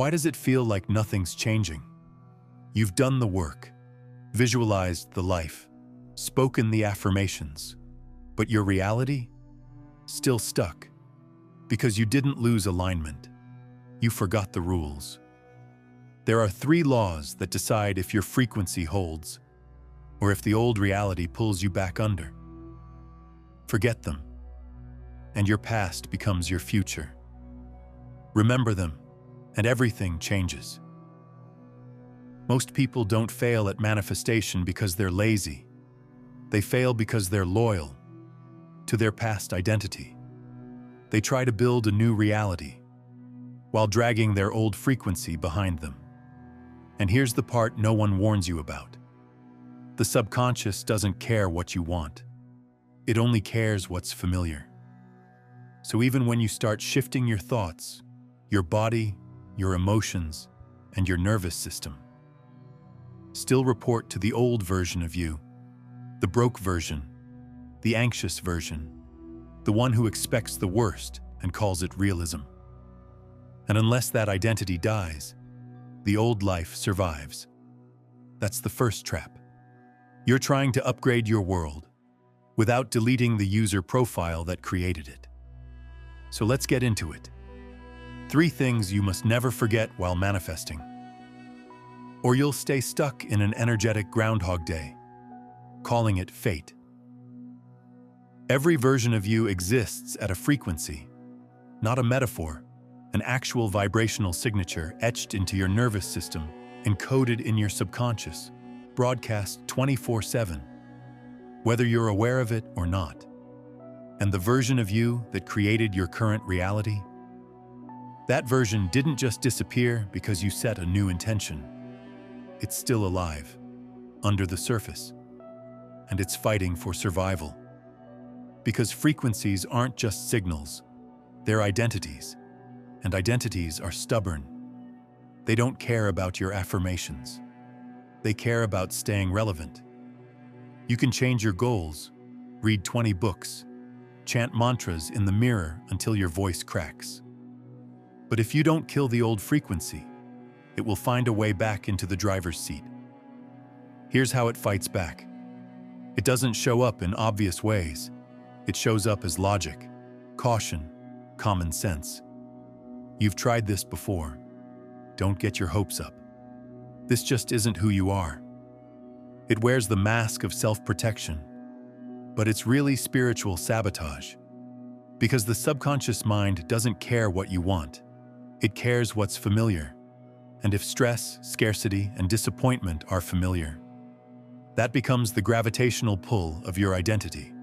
Why does it feel like nothing's changing? You've done the work, visualized the life, spoken the affirmations, but your reality? Still stuck. Because you didn't lose alignment. You forgot the rules. There are 3 laws that decide if your frequency holds, or if the old reality pulls you back under. Forget them, and your past becomes your future. Remember them, and everything changes. Most people don't fail at manifestation because they're lazy. They fail because they're loyal to their past identity. They try to build a new reality while dragging their old frequency behind them. And here's the part no one warns you about. The subconscious doesn't care what you want. It only cares what's familiar. So even when you start shifting your thoughts, your body, your emotions, and your nervous system, still report to the old version of you, the broke version, the anxious version, the one who expects the worst and calls it realism. And unless that identity dies, the old life survives. That's the first trap. You're trying to upgrade your world without deleting the user profile that created it. So let's get into it. 3 things you must never forget while manifesting, or you'll stay stuck in an energetic Groundhog Day, calling it fate. Every version of you exists at a frequency, not a metaphor, an actual vibrational signature etched into your nervous system, encoded in your subconscious, broadcast 24/7, whether you're aware of it or not. And the version of you that created your current reality, that version didn't just disappear because you set a new intention. It's still alive, under the surface, and it's fighting for survival. Because frequencies aren't just signals, they're identities, and identities are stubborn. They don't care about your affirmations. They care about staying relevant. You can change your goals, read 20 books, chant mantras in the mirror until your voice cracks. But if you don't kill the old frequency, it will find a way back into the driver's seat. Here's how it fights back. It doesn't show up in obvious ways. It shows up as logic, caution, common sense. You've tried this before. Don't get your hopes up. This just isn't who you are. It wears the mask of self-protection, but it's really spiritual sabotage. Because the subconscious mind doesn't care what you want. It cares what's familiar. And if stress, scarcity, and disappointment are familiar, that becomes the gravitational pull of your identity.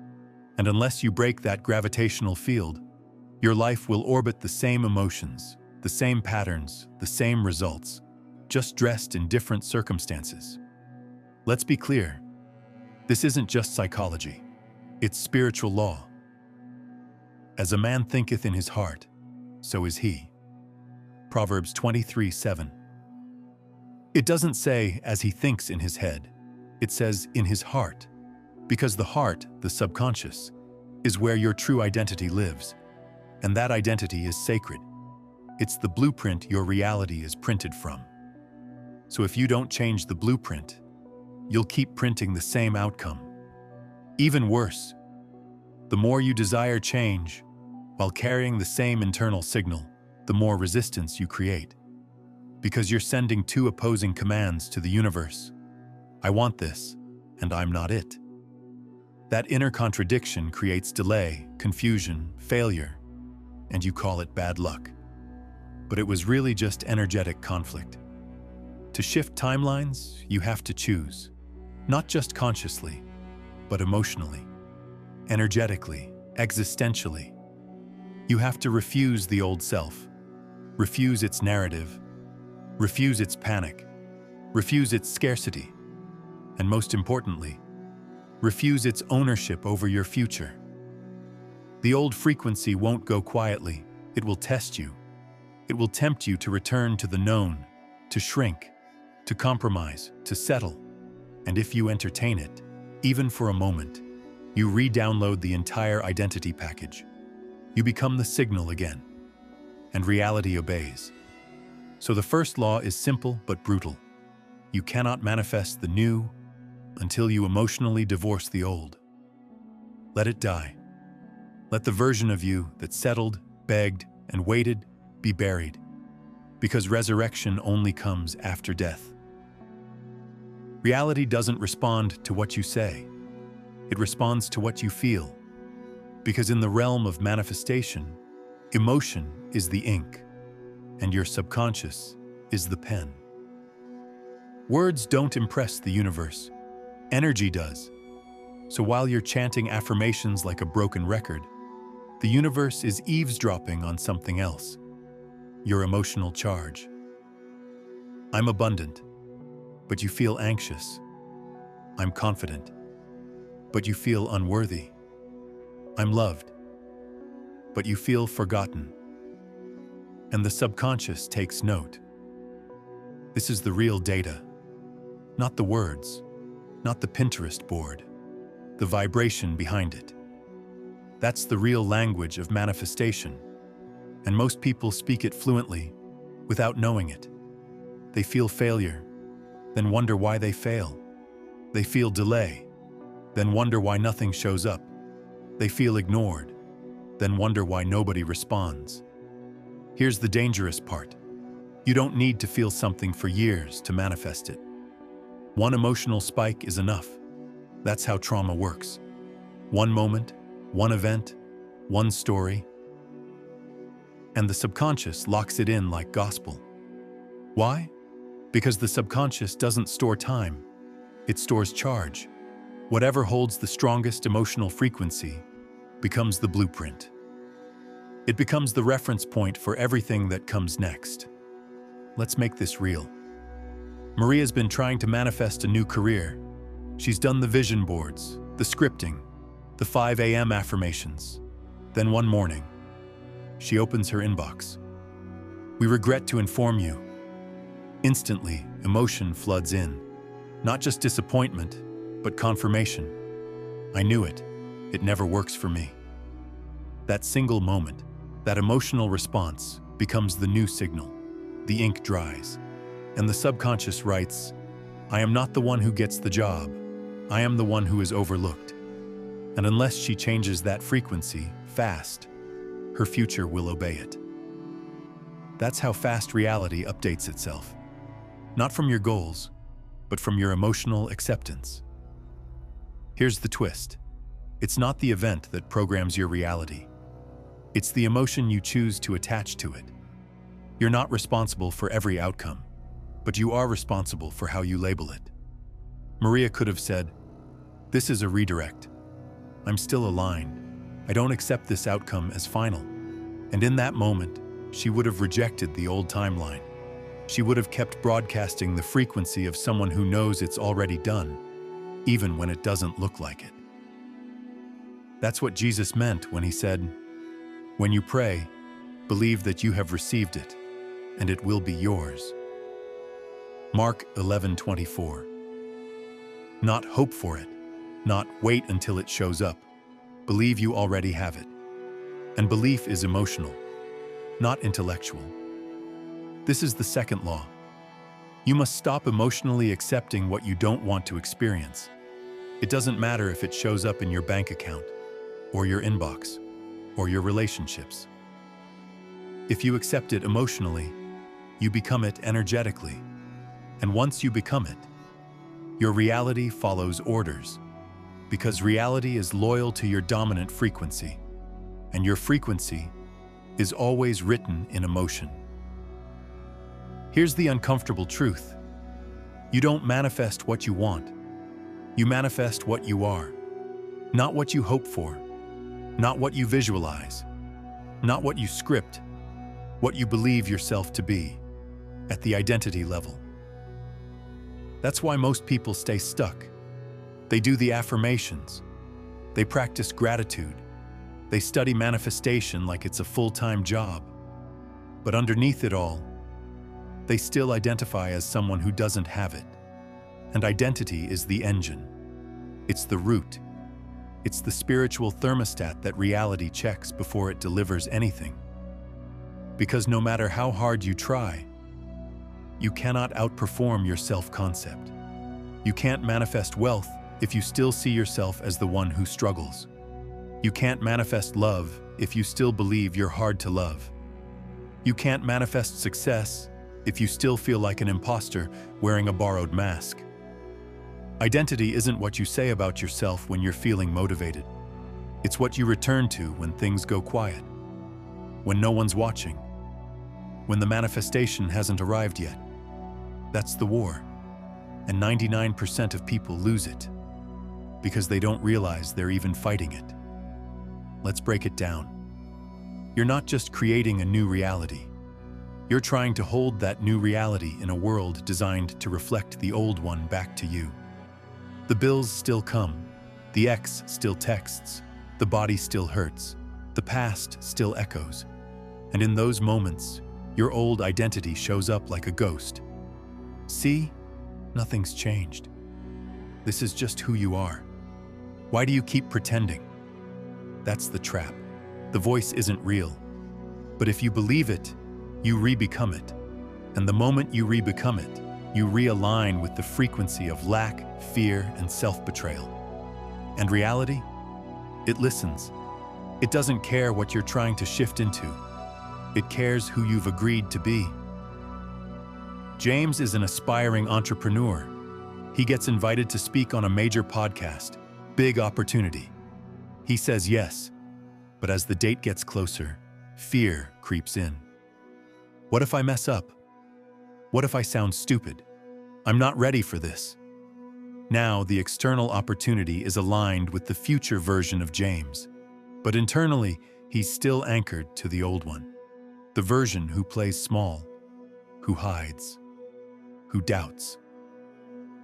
And unless you break that gravitational field, your life will orbit the same emotions, the same patterns, the same results, just dressed in different circumstances. Let's be clear. This isn't just psychology. It's spiritual law. As a man thinketh in his heart, so is he. Proverbs 23:7. It doesn't say, as he thinks in his head. It says, in his heart. Because the heart, the subconscious, is where your true identity lives. And that identity is sacred. It's the blueprint your reality is printed from. So if you don't change the blueprint, you'll keep printing the same outcome. Even worse, the more you desire change, while carrying the same internal signal, the more resistance you create. Because you're sending 2 opposing commands to the universe. I want this, and I'm not it. That inner contradiction creates delay, confusion, failure, and you call it bad luck. But it was really just energetic conflict. To shift timelines, you have to choose, not just consciously, but emotionally, energetically, existentially. You have to refuse the old self, refuse its narrative, refuse its panic, refuse its scarcity, and most importantly, refuse its ownership over your future. The old frequency won't go quietly. It will test you. It will tempt you to return to the known, to shrink, to compromise, to settle. And if you entertain it, even for a moment, you re-download the entire identity package. You become the signal again, and reality obeys. So the first law is simple but brutal. You cannot manifest the new until you emotionally divorce the old. Let it die. Let the version of you that settled, begged, and waited be buried, because resurrection only comes after death. Reality doesn't respond to what you say. It responds to what you feel, because in the realm of manifestation, emotion is the ink, and your subconscious is the pen. Words don't impress the universe. Energy does. So while you're chanting affirmations like a broken record, the universe is eavesdropping on something else. Your emotional charge. I'm abundant, but you feel anxious. I'm confident, but you feel unworthy. I'm loved, but you feel forgotten. And the subconscious takes note. This is the real data, not the words, not the Pinterest board, the vibration behind it. That's the real language of manifestation, and most people speak it fluently without knowing it. They feel failure, then wonder why they fail. They feel delay, then wonder why nothing shows up. They feel ignored, then wonder why nobody responds. Here's the dangerous part. You don't need to feel something for years to manifest it. One emotional spike is enough. That's how trauma works. One moment, one event, one story, and the subconscious locks it in like gospel. Why? Because the subconscious doesn't store time. It stores charge. Whatever holds the strongest emotional frequency becomes the blueprint. It becomes the reference point for everything that comes next. Let's make this real. Maria's been trying to manifest a new career. She's done the vision boards, the scripting, the 5 a.m. affirmations. Then one morning, she opens her inbox. We regret to inform you. Instantly, emotion floods in. Not just disappointment, but confirmation. I knew it. It never works for me. That single moment, that emotional response, becomes the new signal. The ink dries, and the subconscious writes, I am not the one who gets the job. I am the one who is overlooked. And unless she changes that frequency fast, her future will obey it. That's how fast reality updates itself. Not from your goals, but from your emotional acceptance. Here's the twist. It's not the event that programs your reality. It's the emotion you choose to attach to it. You're not responsible for every outcome, but you are responsible for how you label it. Maria could have said, this is a redirect. I'm still aligned. I don't accept this outcome as final. And in that moment, she would have rejected the old timeline. She would have kept broadcasting the frequency of someone who knows it's already done, even when it doesn't look like it. That's what Jesus meant when he said, when you pray, believe that you have received it, and it will be yours. Mark 11:24. Not hope for it, not wait until it shows up. Believe you already have it. And belief is emotional, not intellectual. This is the second law. You must stop emotionally accepting what you don't want to experience. It doesn't matter if it shows up in your bank account, or your inbox, or your relationships. If you accept it emotionally, you become it energetically. And once you become it, your reality follows orders, because reality is loyal to your dominant frequency, and your frequency is always written in emotion. Here's the uncomfortable truth. You don't manifest what you want. You manifest what you are, not what you hope for, not what you visualize, not what you script, what you believe yourself to be, at the identity level. That's why most people stay stuck. They do the affirmations. They practice gratitude. They study manifestation like it's a full-time job. But underneath it all, they still identify as someone who doesn't have it. And identity is the engine. It's the root. It's the spiritual thermostat that reality checks before it delivers anything. Because no matter how hard you try, You cannot outperform your self-concept. You can't manifest wealth if you still see yourself as the one who struggles. You can't manifest love if you still believe you're hard to love. You can't manifest success if you still feel like an imposter wearing a borrowed mask. Identity isn't what you say about yourself when you're feeling motivated. It's what you return to when things go quiet, when no one's watching, when the manifestation hasn't arrived yet. That's the war, and 99% of people lose it because they don't realize they're even fighting it. Let's break it down. You're not just creating a new reality. You're trying to hold that new reality in a world designed to reflect the old one back to you. The bills still come, the ex still texts, the body still hurts, the past still echoes. And in those moments, your old identity shows up like a ghost. See? Nothing's changed. This is just who you are. Why do you keep pretending? That's the trap. The voice isn't real. But if you believe it, you re-become it. And the moment you re-become it, you realign with the frequency of lack, fear, and self-betrayal. And reality? It listens. It doesn't care what you're trying to shift into. It cares who you've agreed to be. James is an aspiring entrepreneur. He gets invited to speak on a major podcast. Big opportunity. He says yes, but as the date gets closer, fear creeps in. What if I mess up? What if I sound stupid? I'm not ready for this. Now, the external opportunity is aligned with the future version of James, but internally, he's still anchored to the old one. The version who plays small, who hides, who doubts.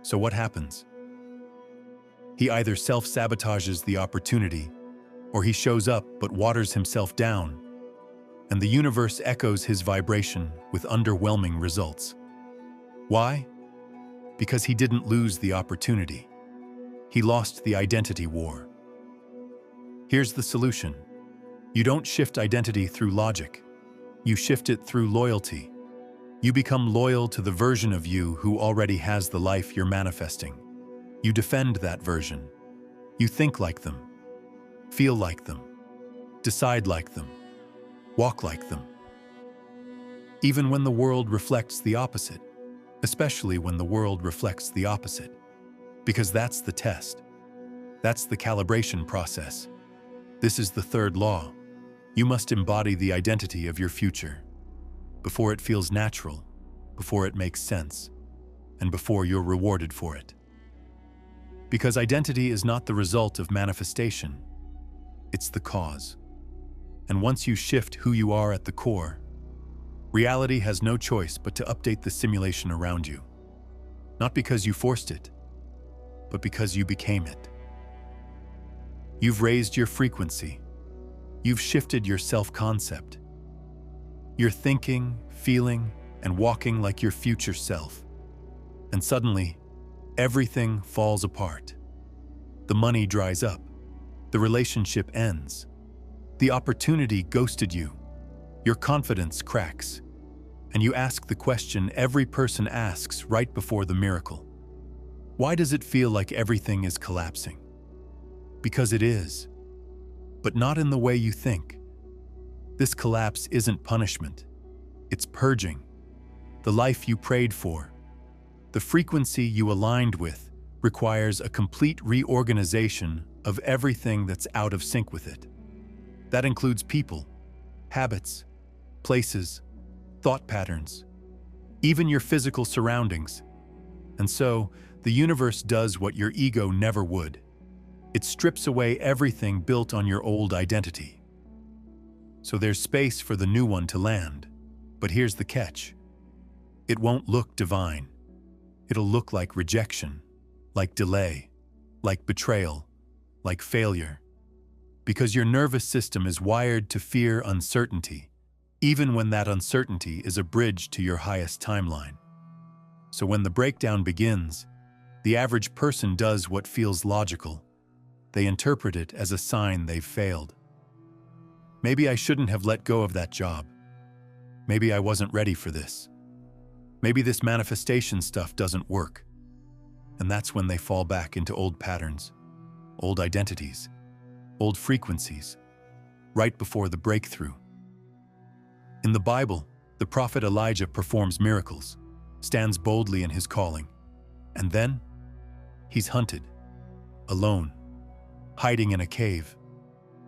So what happens? He either self-sabotages the opportunity, or he shows up but waters himself down, and the universe echoes his vibration with underwhelming results. Why? Because he didn't lose the opportunity. He lost the identity war. Here's the solution. You don't shift identity through logic. You shift it through loyalty. You become loyal to the version of you who already has the life you're manifesting. You defend that version. You think like them, feel like them, decide like them, walk like them. Even when the world reflects the opposite, especially when the world reflects the opposite, because that's the test. That's the calibration process. This is the third law. You must embody the identity of your future before it feels natural, before it makes sense, and before you're rewarded for it. Because identity is not the result of manifestation, it's the cause. And once you shift who you are at the core, reality has no choice but to update the simulation around you. Not because you forced it, but because you became it. You've raised your frequency. You've shifted your self-concept. You're thinking, feeling, and walking like your future self. And suddenly, everything falls apart. The money dries up. The relationship ends. The opportunity ghosted you. Your confidence cracks. And you ask the question every person asks right before the miracle. Why does it feel like everything is collapsing? Because it is. But not in the way you think. This collapse isn't punishment. It's purging. The life you prayed for, the frequency you aligned with, requires a complete reorganization of everything that's out of sync with it. That includes people, habits, places, thought patterns, even your physical surroundings. And so, the universe does what your ego never would. It strips away everything built on your old identity. So there's space for the new one to land. But here's the catch. It won't look divine. It'll look like rejection, like delay, like betrayal, like failure. Because your nervous system is wired to fear uncertainty, even when that uncertainty is a bridge to your highest timeline. So when the breakdown begins, the average person does what feels logical. They interpret it as a sign they've failed. Maybe I shouldn't have let go of that job. Maybe I wasn't ready for this. Maybe this manifestation stuff doesn't work. And that's when they fall back into old patterns, old identities, old frequencies, right before the breakthrough. In the Bible, the prophet Elijah performs miracles, stands boldly in his calling, and then he's hunted, alone, hiding in a cave,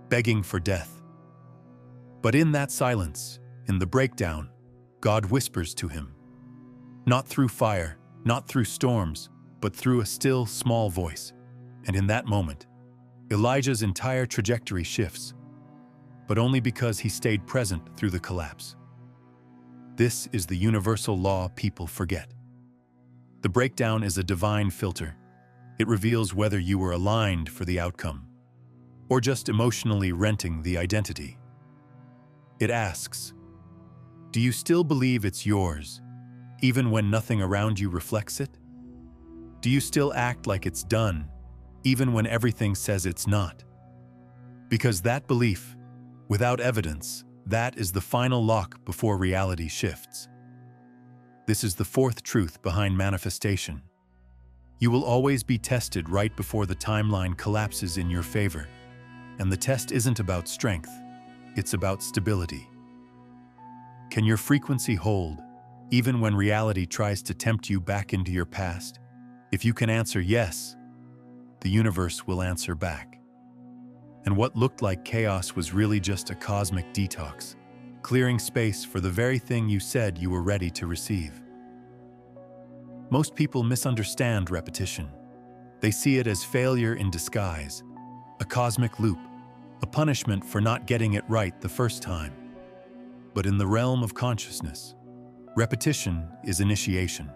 begging for death. But in that silence, in the breakdown, God whispers to him, not through fire, not through storms, but through a still, small voice. And in that moment, Elijah's entire trajectory shifts, but only because he stayed present through the collapse. This is the universal law people forget. The breakdown is a divine filter. It reveals whether you were aligned for the outcome, or just emotionally renting the identity. It asks, do you still believe it's yours, even when nothing around you reflects it? Do you still act like it's done, even when everything says it's not? Because that belief, without evidence, that is the final lock before reality shifts. This is the fourth truth behind manifestation. You will always be tested right before the timeline collapses in your favor. And the test isn't about strength, it's about stability. Can your frequency hold, even when reality tries to tempt you back into your past? If you can answer yes, the universe will answer back. And what looked like chaos was really just a cosmic detox, clearing space for the very thing you said you were ready to receive. Most people misunderstand repetition. They see it as failure in disguise, a cosmic loop, a punishment for not getting it right the first time. But in the realm of consciousness, repetition is initiation.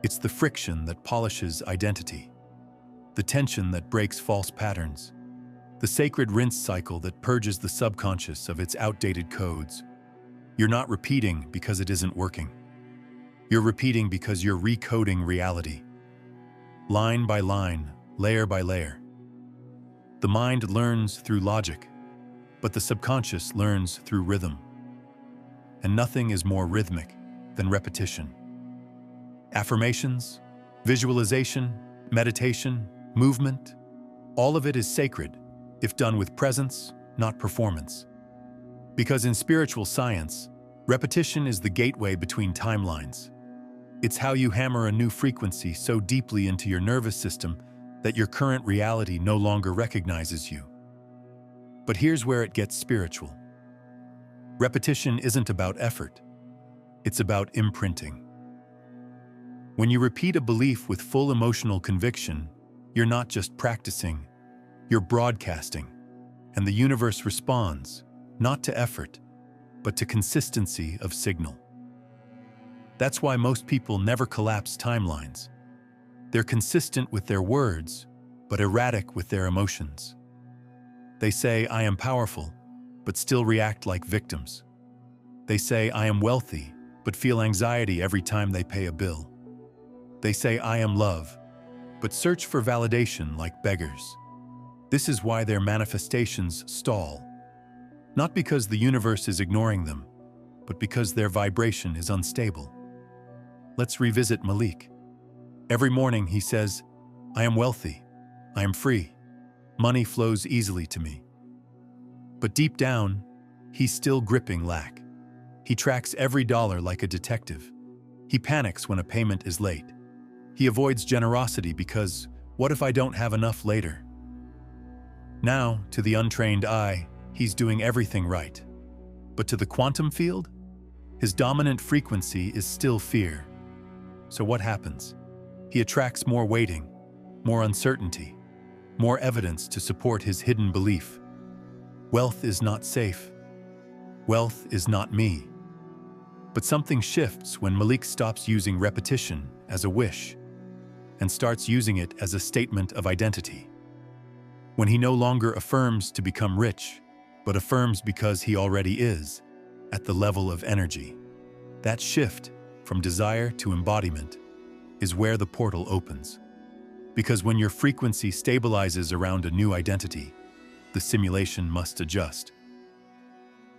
It's the friction that polishes identity, the tension that breaks false patterns, the sacred rinse cycle that purges the subconscious of its outdated codes. You're not repeating because it isn't working. You're repeating because you're recoding reality, line by line, layer by layer. The mind learns through logic, but the subconscious learns through rhythm. And nothing is more rhythmic than repetition. Affirmations, visualization, meditation, movement, all of it is sacred if done with presence, not performance. Because in spiritual science, repetition is the gateway between timelines. It's how you hammer a new frequency so deeply into your nervous system that your current reality no longer recognizes you. But here's where it gets spiritual. Repetition isn't about effort. It's about imprinting. When you repeat a belief with full emotional conviction, you're not just practicing, you're broadcasting. And the universe responds, not to effort, but to consistency of signal. That's why most people never collapse timelines. They're consistent with their words, but erratic with their emotions. They say, I am powerful, but still react like victims. They say, I am wealthy, but feel anxiety every time they pay a bill. They say, I am love, but search for validation like beggars. This is why their manifestations stall. Not because the universe is ignoring them, but because their vibration is unstable. Let's revisit Malik. Every morning he says, I am wealthy, I am free, money flows easily to me. But deep down, he's still gripping lack. He tracks every dollar like a detective. He panics when a payment is late. He avoids generosity because, what if I don't have enough later? Now, to the untrained eye, he's doing everything right. But to the quantum field, his dominant frequency is still fear. So what happens? He attracts more waiting, more uncertainty, more evidence to support his hidden belief. Wealth is not safe. Wealth is not me. But something shifts when Malik stops using repetition as a wish and starts using it as a statement of identity. When he no longer affirms to become rich, but affirms because he already is, at the level of energy. That shift from desire to embodiment is where the portal opens. Because when your frequency stabilizes around a new identity, the simulation must adjust.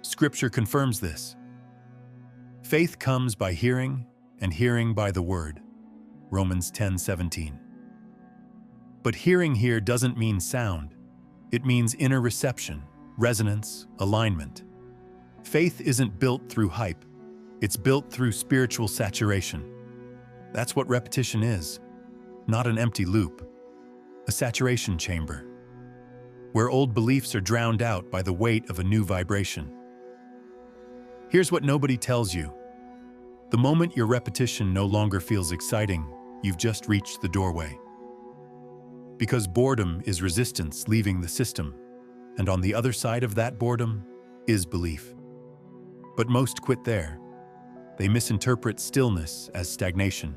Scripture confirms this. Faith comes by hearing, and hearing by the word. Romans 10:17. But hearing here doesn't mean sound. It means inner reception, resonance, alignment. Faith isn't built through hype. It's built through spiritual saturation. That's what repetition is. Not an empty loop. A saturation chamber, where old beliefs are drowned out by the weight of a new vibration. Here's what nobody tells you. The moment your repetition no longer feels exciting, you've just reached the doorway. Because boredom is resistance leaving the system, and on the other side of that boredom is belief. But most quit there. They misinterpret stillness as stagnation,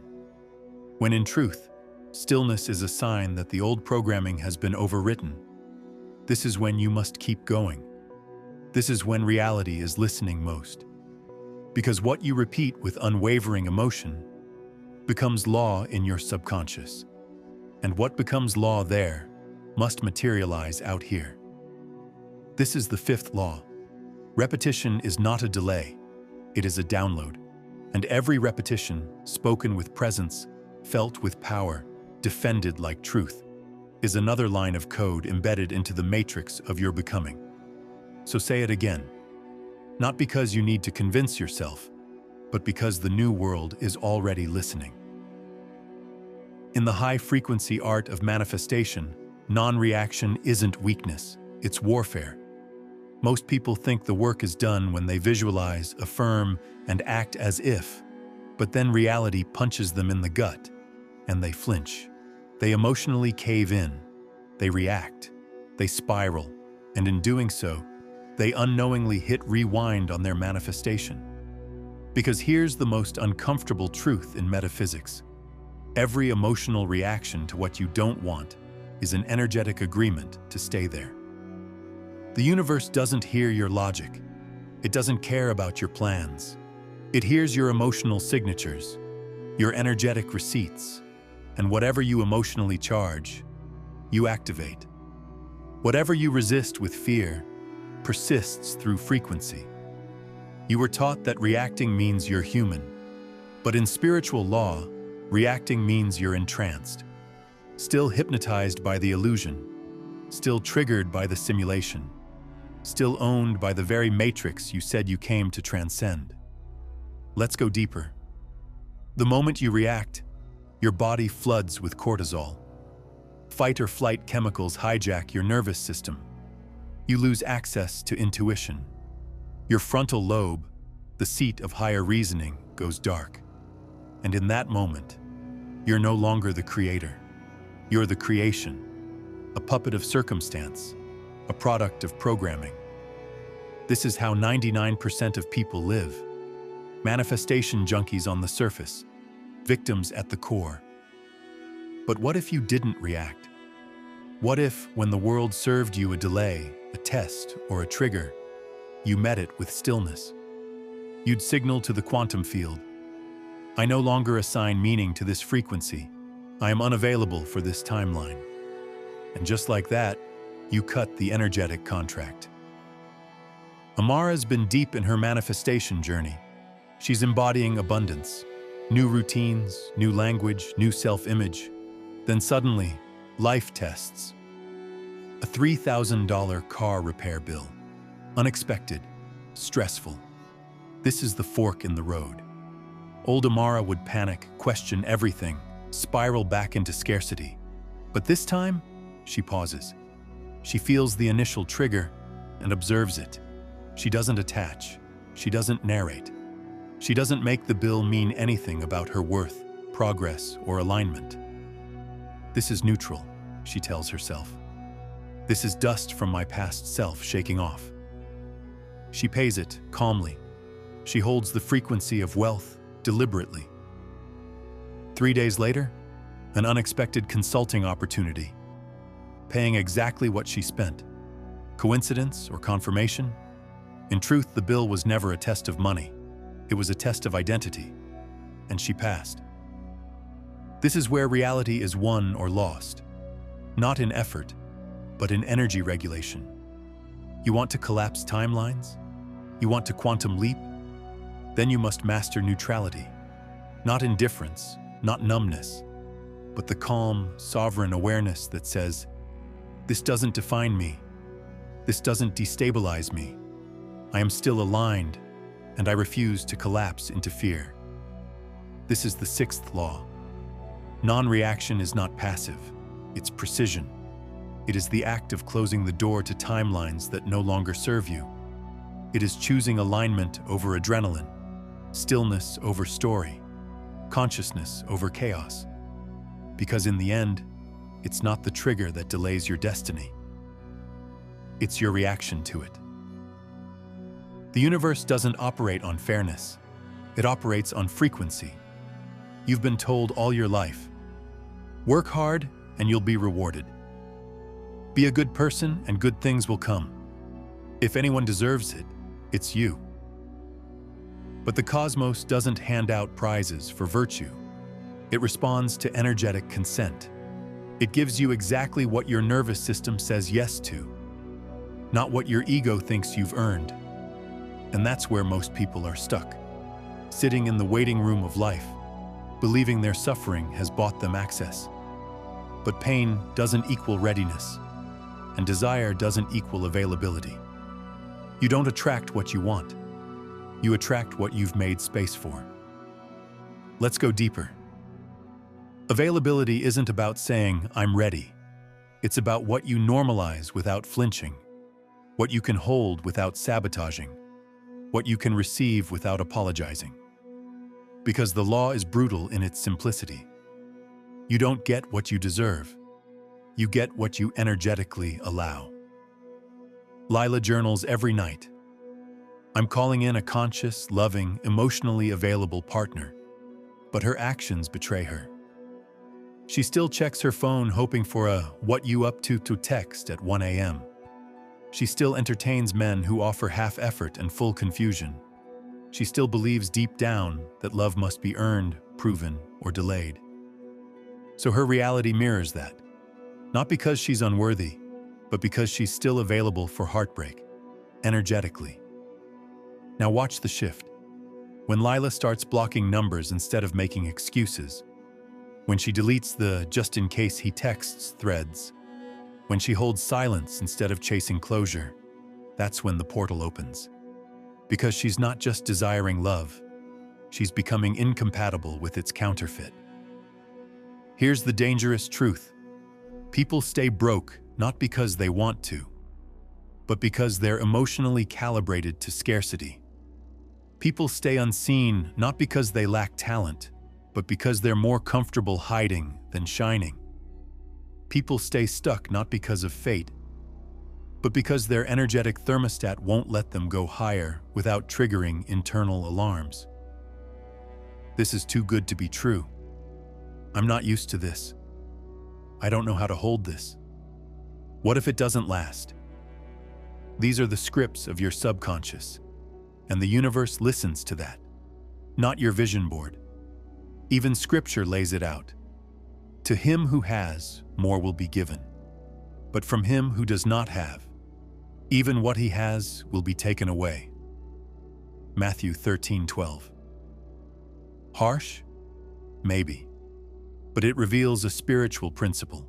when in truth, stillness is a sign that the old programming has been overwritten. This is when you must keep going. This is when reality is listening most. Because what you repeat with unwavering emotion becomes law in your subconscious. And what becomes law there must materialize out here. This is the fifth law. Repetition is not a delay, it is a download. And every repetition, spoken with presence, felt with power, defended like truth, is another line of code embedded into the matrix of your becoming. So say it again. Not because you need to convince yourself, but because the new world is already listening. In the high-frequency art of manifestation, non-reaction isn't weakness, it's warfare. Most people think the work is done when they visualize, affirm, and act as if, but then reality punches them in the gut, and they flinch. They emotionally cave in, they react, they spiral, and in doing so, they unknowingly hit rewind on their manifestation. Because here's the most uncomfortable truth in metaphysics. Every emotional reaction to what you don't want is an energetic agreement to stay there. The universe doesn't hear your logic. It doesn't care about your plans. It hears your emotional signatures, your energetic receipts, and whatever you emotionally charge, you activate. Whatever you resist with fear persists through frequency. You were taught that reacting means you're human, but in spiritual law, reacting means you're entranced, still hypnotized by the illusion, still triggered by the simulation, still owned by the very matrix you said you came to transcend. Let's go deeper. The moment you react, your body floods with cortisol. Fight or flight chemicals hijack your nervous system. You lose access to intuition. Your frontal lobe, the seat of higher reasoning, goes dark. And in that moment, you're no longer the creator. You're the creation, a puppet of circumstance, a product of programming. This is how 99% of people live. Manifestation junkies on the surface, victims at the core. But what if you didn't react? What if, when the world served you a delay, a test, or a trigger, you met it with stillness? You'd signal to the quantum field, I no longer assign meaning to this frequency. I am unavailable for this timeline. And just like that, you cut the energetic contract. Amara's been deep in her manifestation journey. She's embodying abundance, new routines, new language, new self-image. Then suddenly, life tests. A $3,000 car repair bill. Unexpected, stressful. This is the fork in the road. Old Amara would panic, question everything, spiral back into scarcity. But this time, she pauses. She feels the initial trigger and observes it. She doesn't attach. She doesn't narrate. She doesn't make the bill mean anything about her worth, progress, or alignment. This is neutral, she tells herself. This is dust from my past self shaking off. She pays it calmly. She holds the frequency of wealth deliberately. 3 days later, an unexpected consulting opportunity, paying exactly what she spent. Coincidence or confirmation? In truth, the bill was never a test of money. It was a test of identity, and she passed. This is where reality is won or lost, not in effort, but in energy regulation. You want to collapse timelines? You want to quantum leap? Then you must master neutrality. Not indifference, not numbness, but the calm, sovereign awareness that says, "This doesn't define me. This doesn't destabilize me. I am still aligned, and I refuse to collapse into fear." This is the sixth law. Non-reaction is not passive, it's precision. It is the act of closing the door to timelines that no longer serve you. It is choosing alignment over adrenaline, stillness over story, consciousness over chaos. Because in the end, it's not the trigger that delays your destiny. It's your reaction to it. The universe doesn't operate on fairness. It operates on frequency. You've been told all your life, work hard and you'll be rewarded. Be a good person and good things will come. If anyone deserves it, it's you. But the cosmos doesn't hand out prizes for virtue. It responds to energetic consent. It gives you exactly what your nervous system says yes to, not what your ego thinks you've earned. And that's where most people are stuck, sitting in the waiting room of life, believing their suffering has bought them access. But pain doesn't equal readiness, and desire doesn't equal availability. You don't attract what you want. You attract what you've made space for. Let's go deeper. Availability isn't about saying, "I'm ready." It's about what you normalize without flinching, what you can hold without sabotaging, what you can receive without apologizing. Because the law is brutal in its simplicity. You don't get what you deserve. You get what you energetically allow. Lila journals every night. "I'm calling in a conscious, loving, emotionally available partner," but her actions betray her. She still checks her phone hoping for a "what you up to" text at 1 a.m. She still entertains men who offer half effort and full confusion. She still believes deep down that love must be earned, proven, or delayed. So her reality mirrors that. Not because she's unworthy, but because she's still available for heartbreak, energetically. Now watch the shift. When Lila starts blocking numbers instead of making excuses, when she deletes the "just in case he texts" threads, when she holds silence instead of chasing closure, that's when the portal opens. Because she's not just desiring love, she's becoming incompatible with its counterfeit. Here's the dangerous truth. People stay broke not because they want to, but because they're emotionally calibrated to scarcity. People stay unseen not because they lack talent, but because they're more comfortable hiding than shining. People stay stuck not because of fate, but because their energetic thermostat won't let them go higher without triggering internal alarms. This is too good to be true. I'm not used to this. I don't know how to hold this. What if it doesn't last? These are the scripts of your subconscious, and the universe listens to that, not your vision board. Even scripture lays it out. To him who has, more will be given. But from him who does not have, even what he has will be taken away. Matthew 13:12. Harsh? Maybe. But it reveals a spiritual principle.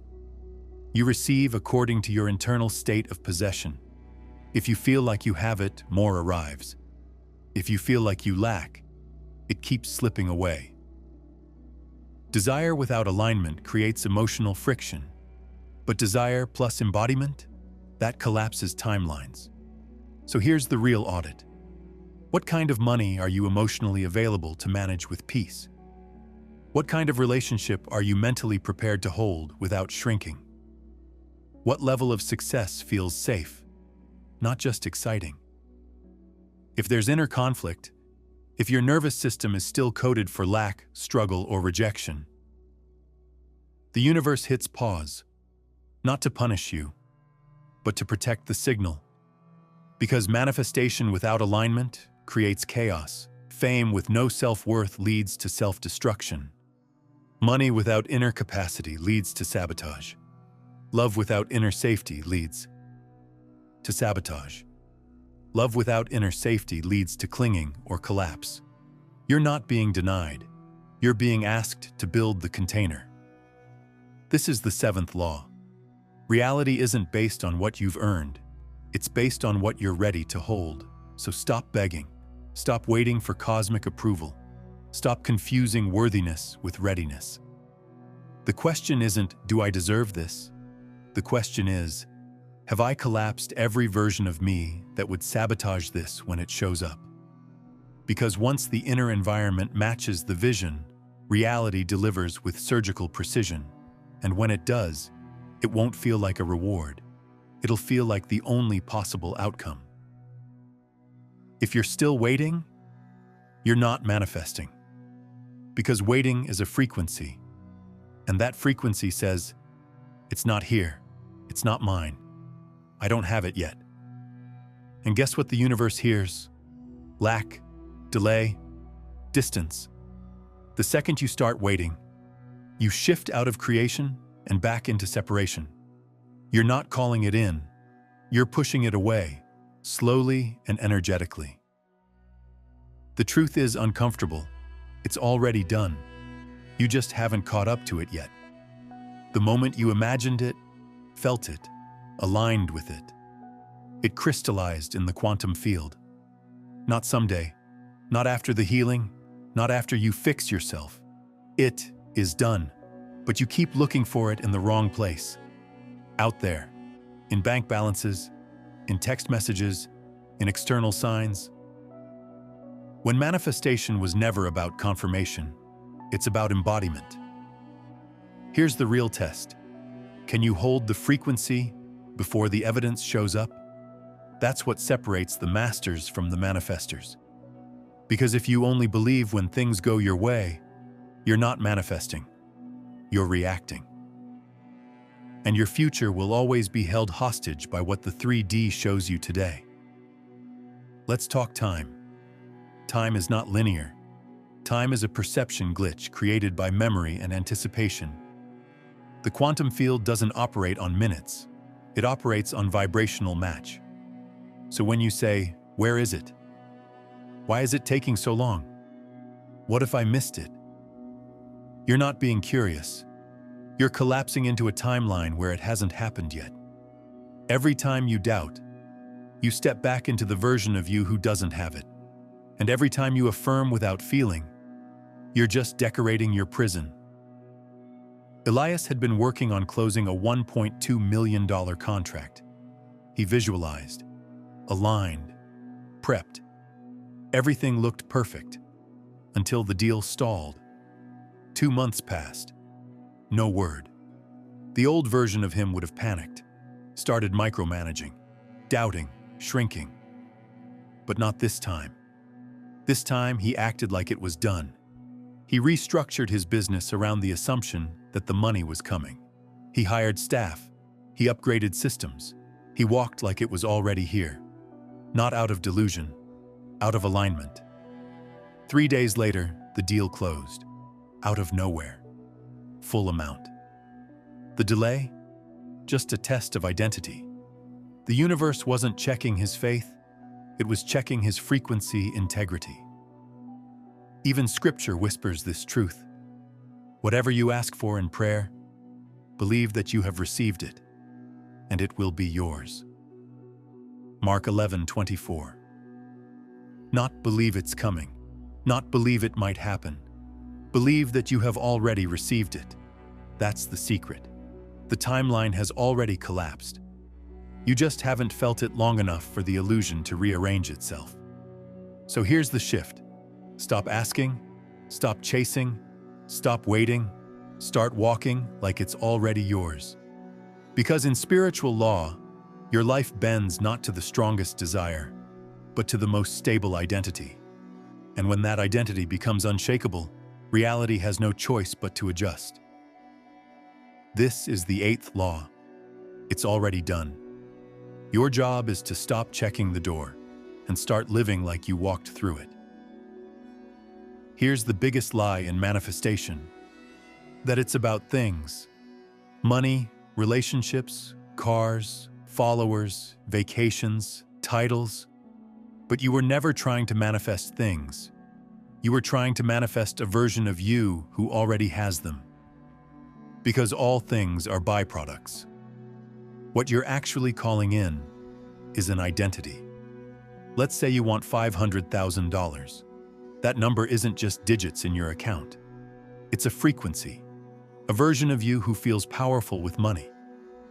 You receive according to your internal state of possession. If you feel like you have it, more arrives. If you feel like you lack, it keeps slipping away. Desire without alignment creates emotional friction, but desire plus embodiment, that collapses timelines. So here's the real audit. What kind of money are you emotionally available to manage with peace? What kind of relationship are you mentally prepared to hold without shrinking? What level of success feels safe, not just exciting? If there's inner conflict, if your nervous system is still coded for lack, struggle, or rejection, the universe hits pause, not to punish you, but to protect the signal. Because manifestation without alignment creates chaos. Fame with no self-worth leads to self-destruction. Money without inner capacity leads to sabotage. Love without inner safety leads to sabotage. Love without inner safety leads to clinging or collapse. You're not being denied. You're being asked to build the container. This is the seventh law. Reality isn't based on what you've earned. It's based on what you're ready to hold. So stop begging. Stop waiting for cosmic approval. Stop confusing worthiness with readiness. The question isn't, do I deserve this? The question is, have I collapsed every version of me that would sabotage this when it shows up? Because once the inner environment matches the vision, reality delivers with surgical precision. And when it does, it won't feel like a reward. It'll feel like the only possible outcome. If you're still waiting, you're not manifesting. Because waiting is a frequency. And that frequency says, it's not here. It's not mine. I don't have it yet. And guess what the universe hears? Lack, delay, distance. The second you start waiting, you shift out of creation and back into separation. You're not calling it in. You're pushing it away, slowly and energetically. The truth is uncomfortable. It's already done. You just haven't caught up to it yet. The moment you imagined it, felt it, aligned with it, it crystallized in the quantum field. Not someday, not after the healing, not after you fix yourself. It is done, but you keep looking for it in the wrong place. Out there, in bank balances, in text messages, in external signs. When manifestation was never about confirmation, it's about embodiment. Here's the real test. Can you hold the frequency before the evidence shows up? That's what separates the masters from the manifestors. Because if you only believe when things go your way, you're not manifesting, you're reacting. And your future will always be held hostage by what the 3D shows you today. Let's talk time. Time is not linear. Time is a perception glitch created by memory and anticipation. The quantum field doesn't operate on minutes. It operates on vibrational match. So when you say, where is it? Why is it taking so long? What if I missed it? You're not being curious. You're collapsing into a timeline where it hasn't happened yet. Every time you doubt, you step back into the version of you who doesn't have it. And every time you affirm without feeling, you're just decorating your prison. Elias had been working on closing a $1.2 million contract. He visualized, aligned, prepped. Everything looked perfect until the deal stalled. 2 months passed. No word. The old version of him would have panicked, started micromanaging, doubting, shrinking. But not this time. This time, he acted like it was done. He restructured his business around the assumption that the money was coming. He hired staff. He upgraded systems. He walked like it was already here. Not out of delusion, out of alignment. 3 days later, the deal closed. Out of nowhere. Full amount. The delay? Just a test of identity. The universe wasn't checking his faith. It was checking his frequency integrity. Even Scripture whispers this truth. Whatever you ask for in prayer, believe that you have received it, and it will be yours. Mark 11:24. Not believe it's coming, not believe it might happen. Believe that you have already received it. That's the secret. The timeline has already collapsed. You just haven't felt it long enough for the illusion to rearrange itself. So here's the shift. Stop asking, stop chasing, stop waiting, start walking like it's already yours. Because in spiritual law, your life bends not to the strongest desire, but to the most stable identity. And when that identity becomes unshakable, reality has no choice but to adjust. This is the 8th law. It's already done. Your job is to stop checking the door and start living like you walked through it. Here's the biggest lie in manifestation, that it's about things. Money, relationships, cars, followers, vacations, titles. But you were never trying to manifest things. You are trying to manifest a version of you who already has them. Because all things are byproducts. What you're actually calling in is an identity. Let's say you want $500,000. That number isn't just digits in your account. It's a frequency, a version of you who feels powerful with money,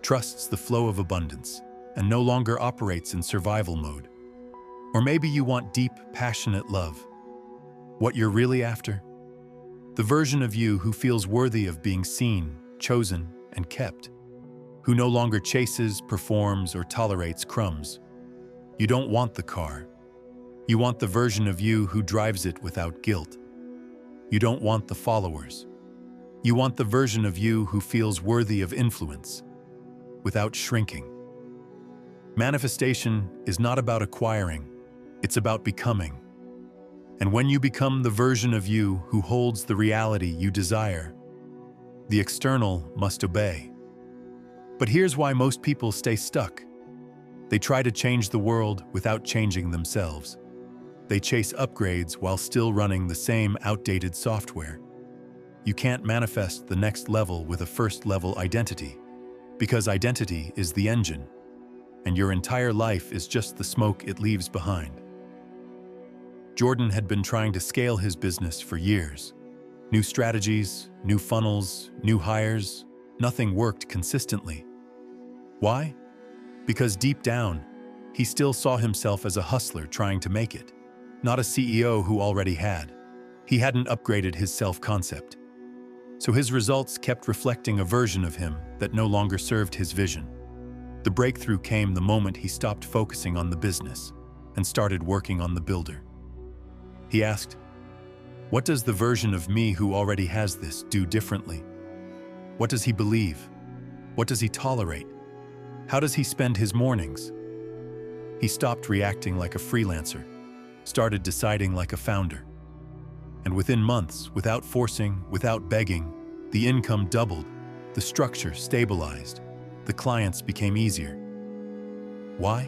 trusts the flow of abundance, and no longer operates in survival mode. Or maybe you want deep, passionate love. What you're really after? The version of you who feels worthy of being seen, chosen, and kept. Who no longer chases, performs, or tolerates crumbs. You don't want the car. You want the version of you who drives it without guilt. You don't want the followers. You want the version of you who feels worthy of influence, without shrinking. Manifestation is not about acquiring, it's about becoming. And when you become the version of you who holds the reality you desire, the external must obey. But here's why most people stay stuck. They try to change the world without changing themselves. They chase upgrades while still running the same outdated software. You can't manifest the next level with a first-level identity, because identity is the engine, and your entire life is just the smoke it leaves behind. Jordan had been trying to scale his business for years. New strategies, new funnels, new hires, nothing worked consistently. Why? Because deep down, he still saw himself as a hustler trying to make it, not a CEO who already had. He hadn't upgraded his self-concept. So his results kept reflecting a version of him that no longer served his vision. The breakthrough came the moment he stopped focusing on the business and started working on the builder. He asked, "What does the version of me who already has this do differently? What does he believe? What does he tolerate? How does he spend his mornings?" He stopped reacting like a freelancer, started deciding like a founder. And within months, without forcing, without begging, the income doubled, the structure stabilized, the clients became easier. Why?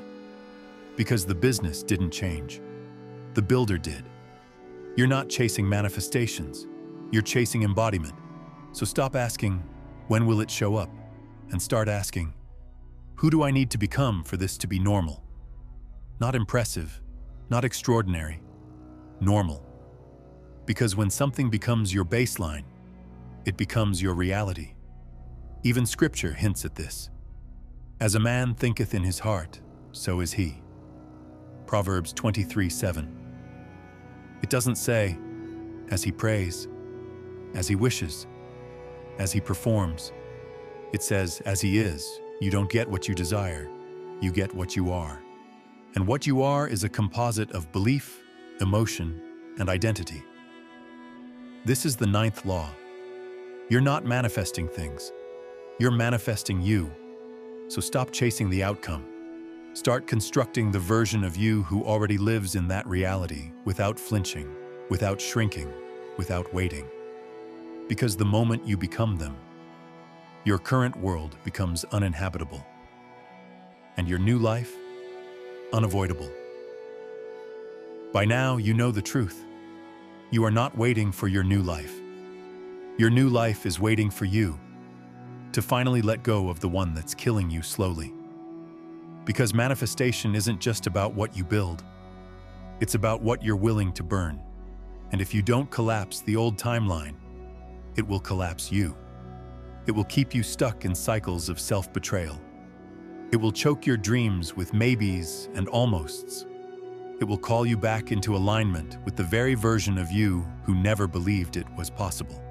Because the business didn't change. The builder did. You're not chasing manifestations, you're chasing embodiment. So stop asking, when will it show up? And start asking, who do I need to become for this to be normal? Not impressive, not extraordinary, normal. Because when something becomes your baseline, it becomes your reality. Even Scripture hints at this. As a man thinketh in his heart, so is he. Proverbs 23:7. It doesn't say, as he prays, as he wishes, as he performs. It says, as he is, you don't get what you desire, you get what you are. And what you are is a composite of belief, emotion, and identity. This is the 9th law. You're not manifesting things. You're manifesting you. So stop chasing the outcome. Start constructing the version of you who already lives in that reality without flinching, without shrinking, without waiting. Because the moment you become them, your current world becomes uninhabitable. And your new life, unavoidable. By now, you know the truth. You are not waiting for your new life. Your new life is waiting for you to finally let go of the one that's killing you slowly. Because manifestation isn't just about what you build. It's about what you're willing to burn. And if you don't collapse the old timeline, it will collapse you. It will keep you stuck in cycles of self-betrayal. It will choke your dreams with maybes and almosts. It will call you back into alignment with the very version of you who never believed it was possible.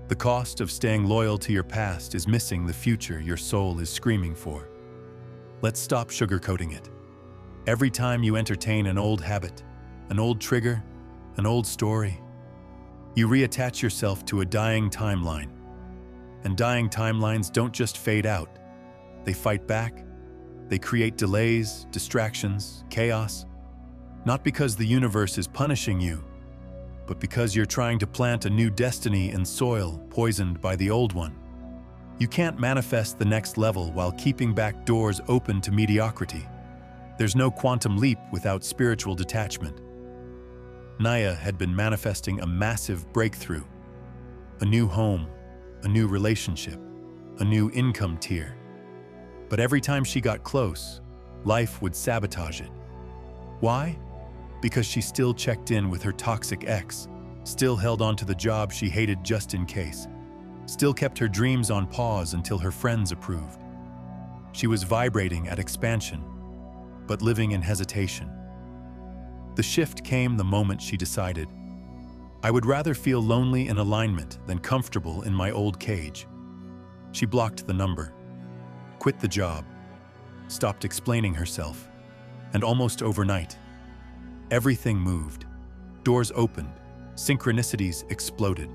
The cost of staying loyal to your past is missing the future your soul is screaming for. Let's stop sugarcoating it. Every time you entertain an old habit, an old trigger, an old story, you reattach yourself to a dying timeline. And dying timelines don't just fade out. They fight back. They create delays, distractions, chaos. Not because the universe is punishing you, but because you're trying to plant a new destiny in soil poisoned by the old one. You can't manifest the next level while keeping back doors open to mediocrity. There's no quantum leap without spiritual detachment. Naya had been manifesting a massive breakthrough, a new home, a new relationship, a new income tier. But every time she got close, life would sabotage it. Why? Because she still checked in with her toxic ex, still held on to the job she hated just in case, still kept her dreams on pause until her friends approved. She was vibrating at expansion, but living in hesitation. The shift came the moment she decided, I would rather feel lonely in alignment than comfortable in my old cage. She blocked the number, quit the job, stopped explaining herself, and almost overnight, everything moved. Doors opened, synchronicities exploded.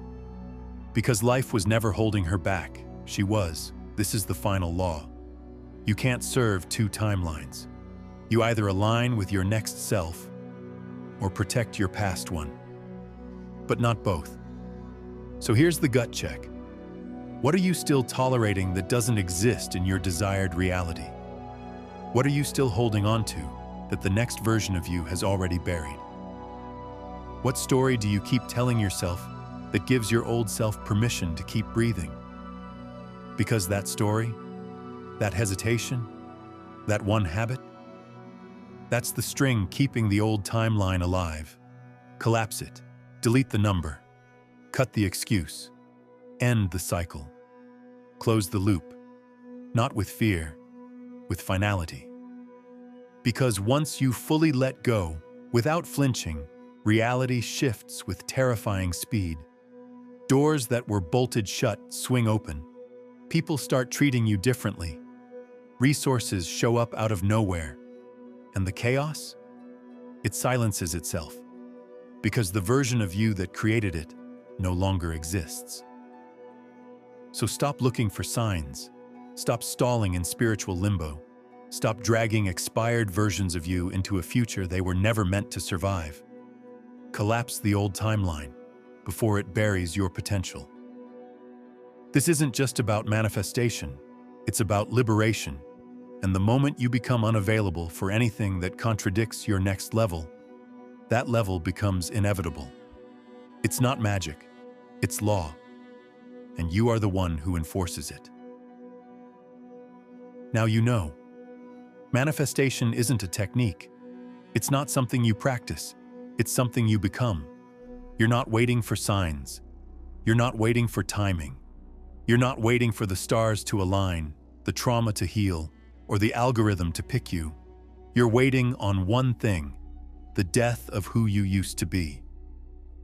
Because life was never holding her back, she was. This is the final law. You can't serve two timelines. You either align with your next self or protect your past one, but not both. So here's the gut check. What are you still tolerating that doesn't exist in your desired reality? What are you still holding on to that the next version of you has already buried? What story do you keep telling yourself that gives your old self permission to keep breathing? Because that story, that hesitation, that one habit, that's the string keeping the old timeline alive. Collapse it, delete the number, cut the excuse, end the cycle, close the loop, not with fear, with finality. Because once you fully let go, without flinching, reality shifts with terrifying speed. Doors that were bolted shut swing open. People start treating you differently. Resources show up out of nowhere. And the chaos? It silences itself. Because the version of you that created it no longer exists. So stop looking for signs. Stop stalling in spiritual limbo. Stop dragging expired versions of you into a future they were never meant to survive. Collapse the old timeline before it buries your potential. This isn't just about manifestation, it's about liberation. And the moment you become unavailable for anything that contradicts your next level, that level becomes inevitable. It's not magic, it's law. And you are the one who enforces it. Now you know. Manifestation isn't a technique. It's not something you practice. It's something you become. You're not waiting for signs. You're not waiting for timing. You're not waiting for the stars to align, the trauma to heal, or the algorithm to pick you. You're waiting on one thing, the death of who you used to be.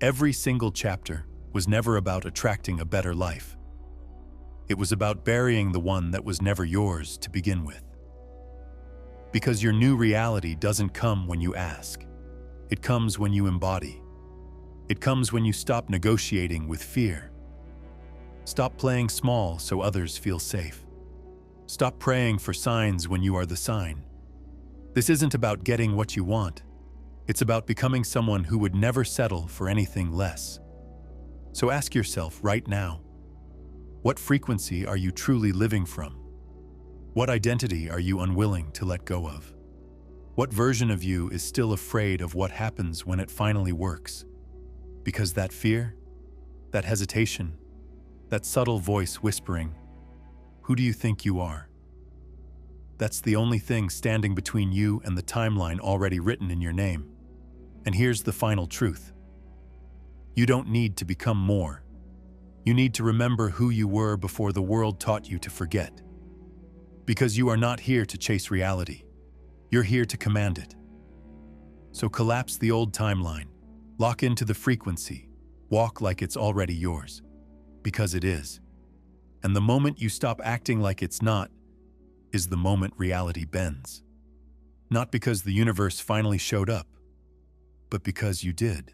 Every single chapter was never about attracting a better life. It was about burying the one that was never yours to begin with. Because your new reality doesn't come when you ask. It comes when you embody. It comes when you stop negotiating with fear. Stop playing small so others feel safe. Stop praying for signs when you are the sign. This isn't about getting what you want. It's about becoming someone who would never settle for anything less. So ask yourself right now, what frequency are you truly living from? What identity are you unwilling to let go of? What version of you is still afraid of what happens when it finally works? Because that fear, that hesitation, that subtle voice whispering, "Who do you think you are?" That's the only thing standing between you and the timeline already written in your name. And here's the final truth. You don't need to become more. You need to remember who you were before the world taught you to forget. Because you are not here to chase reality. You're here to command it. So collapse the old timeline, lock into the frequency, walk like it's already yours. Because it is. And the moment you stop acting like it's not, is the moment reality bends. Not because the universe finally showed up, but because you did.